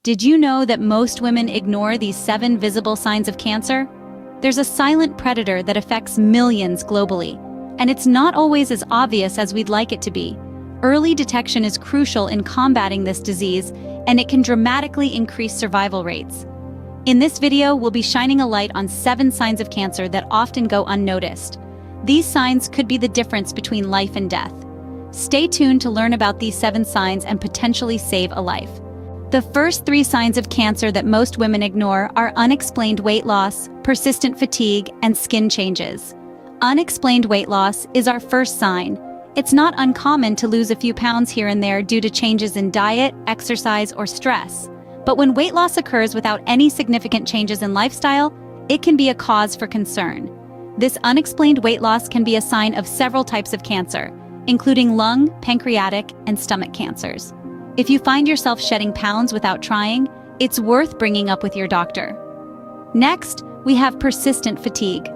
Did you know that most women ignore these 7 visible signs of cancer? There's a silent predator that affects millions globally, and it's not always as obvious as we'd like it to be. Early detection is crucial in combating this disease, and it can dramatically increase survival rates. In this video, we'll be shining a light on 7 signs of cancer that often go unnoticed. These signs could be the difference between life and death. Stay tuned to learn about these 7 signs and potentially save a life. The first 3 signs of cancer that most women ignore are unexplained weight loss, persistent fatigue, and skin changes. Unexplained weight loss is our first sign. It's not uncommon to lose a few pounds here and there due to changes in diet, exercise, or stress. But when weight loss occurs without any significant changes in lifestyle, it can be a cause for concern. This unexplained weight loss can be a sign of several types of cancer, including lung, pancreatic, and stomach cancers. If you find yourself shedding pounds without trying, it's worth bringing up with your doctor. Next, we have persistent fatigue.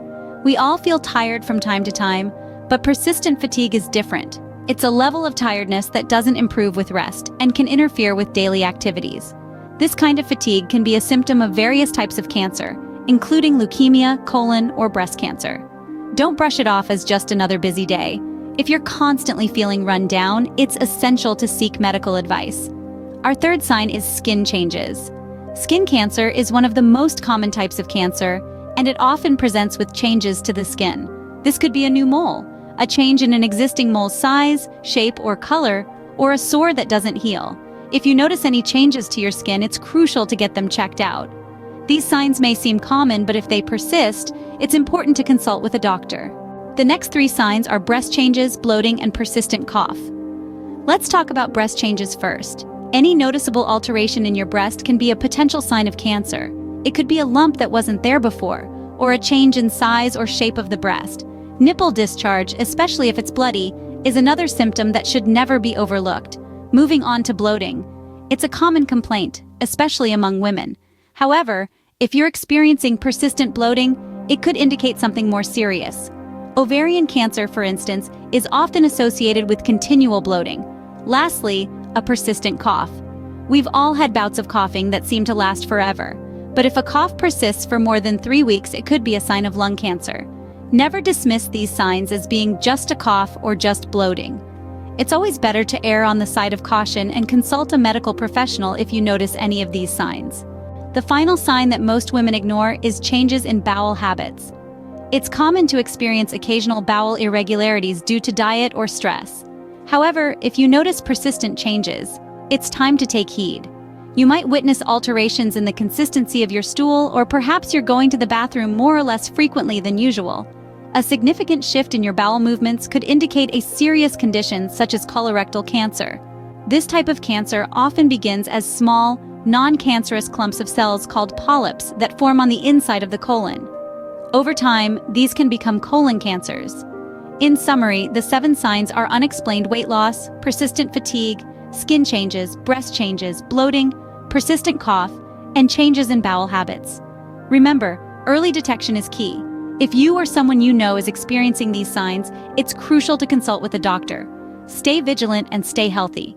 We all feel tired from time to time, but persistent fatigue is different. It's a level of tiredness that doesn't improve with rest and can interfere with daily activities. This kind of fatigue can be a symptom of various types of cancer, including leukemia, colon, or breast cancer. Don't brush it off as just another busy day. If you're constantly feeling run down, it's essential to seek medical advice. Our third sign is skin changes. Skin cancer is one of the most common types of cancer, and it often presents with changes to the skin. This could be a new mole, a change in an existing mole's size, shape, or color, or a sore that doesn't heal. If you notice any changes to your skin, it's crucial to get them checked out. These signs may seem common, but if they persist, it's important to consult with a doctor. The next 3 signs are breast changes, bloating, and persistent cough. Let's talk about breast changes first. Any noticeable alteration in your breast can be a potential sign of cancer. It could be a lump that wasn't there before, or a change in size or shape of the breast. Nipple discharge, especially if it's bloody, is another symptom that should never be overlooked. Moving on to bloating. It's a common complaint, especially among women. However, if you're experiencing persistent bloating, it could indicate something more serious. Ovarian cancer, for instance, is often associated with continual bloating. Lastly, a persistent cough. We've all had bouts of coughing that seem to last forever. But if a cough persists for more than 3 weeks, it could be a sign of lung cancer. Never dismiss these signs as being just a cough or just bloating. It's always better to err on the side of caution and consult a medical professional if you notice any of these signs. The final sign that most women ignore is changes in bowel habits. It's common to experience occasional bowel irregularities due to diet or stress. However, if you notice persistent changes, it's time to take heed. You might witness alterations in the consistency of your stool, or perhaps you're going to the bathroom more or less frequently than usual. A significant shift in your bowel movements could indicate a serious condition such as colorectal cancer. This type of cancer often begins as small, non-cancerous clumps of cells called polyps that form on the inside of the colon. Over time, these can become colon cancers. In summary, the 7 signs are unexplained weight loss, persistent fatigue, skin changes, breast changes, bloating, persistent cough, and changes in bowel habits. Remember, early detection is key. If you or someone you know is experiencing these signs, it's crucial to consult with a doctor. Stay vigilant and stay healthy.